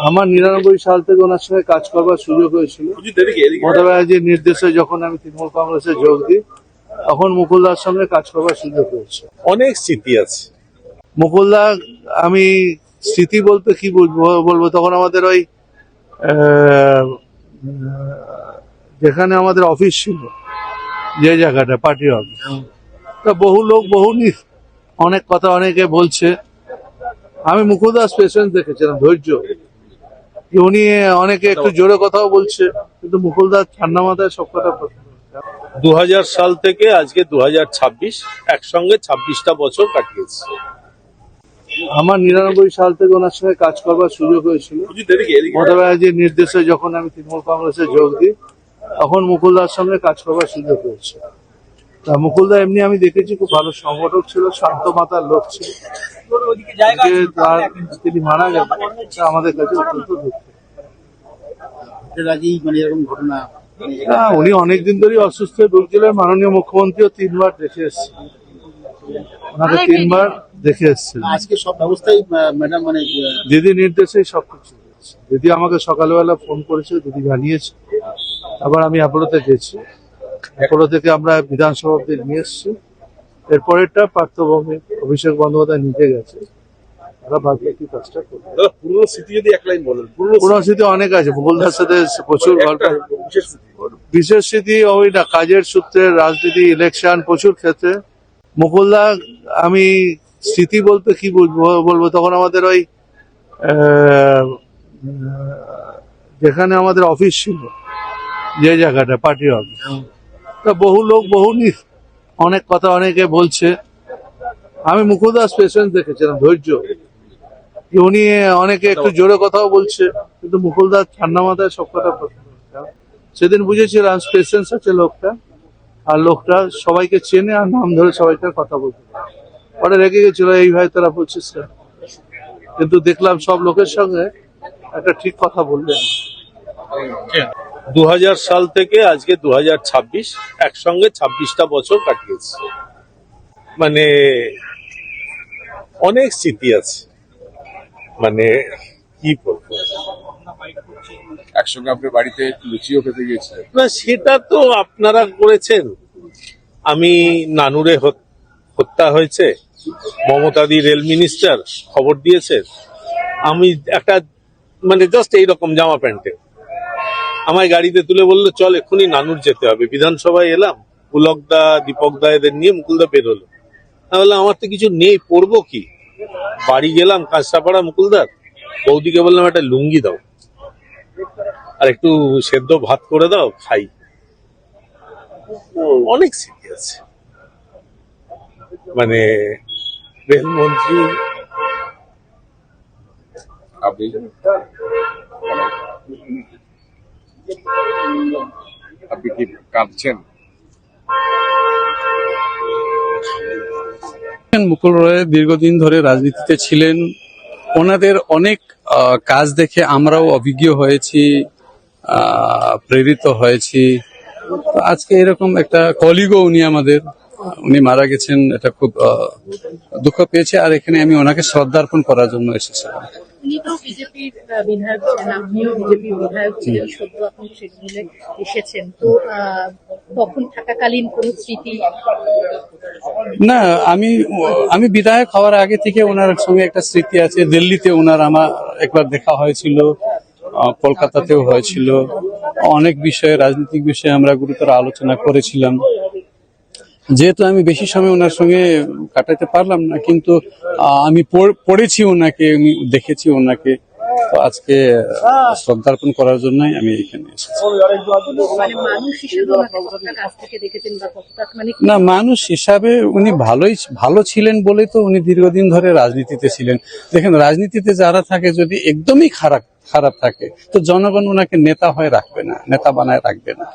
আমার 99 সাল থেকে ওনার সঙ্গে কাজ করবার সুযোগ হয়েছিল। মমতা ব্যানার্জির নির্দেশে যখন আমি তৃণমূল কংগ্রেসে যোগ দিই তখন মুকুলদার সঙ্গে কাজ করবার সুযোগ হয়েছে। অনেক স্মৃতি আছে। মুকুলদা, আমি স্মৃতি বলতে কি বলবো, তখন আমাদের ওই যেখানে আমাদের অফিস ছিল, যে জায়গাটা পার্টি অফিস, তা বহু লোক অনেক কথা অনেকে বলছে। আমি মুকুলদাস পেশেন্স দেখেছিলাম, ধৈর্য। উনি অনেকে একটু জোরে কথাও বলছে, কিন্তু মুকুলদাস ঠান্ডা মাথায় সব কথা। 2000 সাল থেকে আজকে 2026 একসঙ্গে 26টা বছর কাটিয়েছি। আমার 99 সাল থেকে ওনার সঙ্গে কাজ করবার সুযোগ হয়েছিল। মমতা ব্যানার্জির নির্দেশে যখন আমি তৃণমূল কংগ্রেসে যোগ দিই তখন মুকুলদার সঙ্গে কাজ করবার সুযোগ হয়েছে। তা মুকুলদা এমনি আমি দেখেছি খুব ভালো সংগঠক ছিল, শান্ত মাতার লোক ছিল। তিনি মারা গেলেন, আমাদের কাছে অত্যন্ত দুঃখ। উনি অনেকদিন ধরেই অসুস্থ হয়ে ভুগছিলেন। মাননীয় মুখ্যমন্ত্রীও 3 বার দেখে এসেছেন, ওনাকে 3 বার দেখে এসেছেন। আজকে সব ব্যবস্থাই ম্যাডাম দিদি নির্দেশেই সবকিছু হয়েছে। দিদি আমাকে সকালবেলা ফোন করেছে, দিদি জানিয়েছে। আবার আমি অ্যাপোলোতে গেছি, অ্যাপোলো থেকে আমরা বিধানসভা অব্দি নিয়ে এসেছি। এরপরেরটা পার্থভূমি অভিষেক বন্দ্যোপাধ্যায় নিতে গেছে, তারা বাকি একটি কাজটা করবে। পুরনো স্মৃতি যদি এক লাইন বলেন। পুরনো স্মৃতি অনেক আছে, মুকুলদার সাথে প্রচুর গল্প। বিশেষ স্মৃতি ওই না, কাজের সূত্রে, রাজনীতি, ইলেকশন, প্রচুর ক্ষেত্রে। মুকুলদা, আমি স্মৃতি বলতে কি বলবো, তখন আমাদের ওই যেখানে আমাদের অফিস ছিল, যে জায়গাটা পার্টি অফিস, তা বহু লোক অনেক কথা অনেকে বলছে। আমি মুকুলদাস পেশেন্স দেখেছিলাম, ধৈর্য। উনি অনেকে একটু জোরে কথাও বলছে, কিন্তু মুকুলদাস ঠান্ডা মাথায় সব কথা। সেদিন বুঝেছিলাম পেশেন্স আছে লোকটা, আর লোকটা সবাইকে চেনে আর নাম ধরে সবাইকে কথা বলতে। পরে রেগে গেছিল, এই ভাই তোরা বলছিস না, কিন্তু দেখলাম সব লোকের সঙ্গে একটা ঠিক কথা বললেন। 2000 সাল থেকে আজকে 2026 একসঙ্গে 26টা বছর কাটিয়েছি। মানে অনেক স্মৃতি আছে, মানে কি বলবো। একসঙ্গে আপনার বাড়িতে লুচিও খেতে গিয়েছিলেন। না, সেটা তো আপনারা করেছেন। আমি নানুরে হত্যা হয়েছে, মমতাদি রেল মিনিস্টার খবর দিয়েছেন। আমি একটা মানে জাস্ট এইরকম জামা প্যান্টে আমায় গাড়িতে তুলে বললো চল এক্ষুনি নানুর যেতে হবে। বিধানসভায় এলাম, পুলক দা, দীপক দা এদের নিয়ে মুকুলদা বেরোলো। বললাম আমার তো কিছু নেই, পরবো কি। বাড়ি গেলাম কাঁচরাপাড়া মুকুলদার, বৌদিকে বললাম একটা লুঙ্গি দাও আর একটু সেদ্ধ ভাত করে দাও, খাই। অনেক স্মৃতি আছে, মানে রেলমন্ত্রী। আপনি কি কাঁদছেন? মুকুল রায় দীর্ঘদিন ধরে রাজনীতিতে ছিলেন। ওনাদের অনেক কাজ দেখে আমরাও অভিজ্ঞ হয়েছি, প্রেরিত হয়েছি। আজকে এরকম একটা কলিগও উনি মারা গেছেন, এটা খুব দুঃখ পেয়েছে। আর এখানে আমি ওনাকে শ্রদ্ধার্পণ করার জন্য এসেছিলাম। উনি তো বিজেপির বিধায়ক ছিলেন, আপনিও বিজেপির বিধায়ক ছিলেন, সদ্য আপনি সেখানে এসেছেন, তো তখন থাকাকালীন কোন স্মৃতি? না, আমি বিধায়ক হওয়ার আগে থেকে ওনার সঙ্গে একটা স্মৃতি আছে। দিল্লিতে আমার একবার দেখা হয়েছিল, কলকাতাতেও হয়েছিল। অনেক বিষয়ে, রাজনৈতিক বিষয়ে আমরা গুরুতর আলোচনা করেছিলাম। যেহেতু আমি বেশি সময় ওনার সঙ্গে কাটাতে পারলাম না, কিন্তু আমি পড়েছি ওনাকে, আমি দেখেছি ওনাকে। তো আজকে শ্রদ্ধার্পণ করার জন্যই আমি এখানে এসেছি। না, মানুষ হিসাবে উনি ভালো ছিলেন বলেই তো উনি দীর্ঘদিন ধরে রাজনীতিতে ছিলেন। দেখেন, রাজনীতিতে যারা থাকে যদি একদমই খারাপ থাকে, তো জনগণ ওনাকে নেতা বানায় রাখবে না।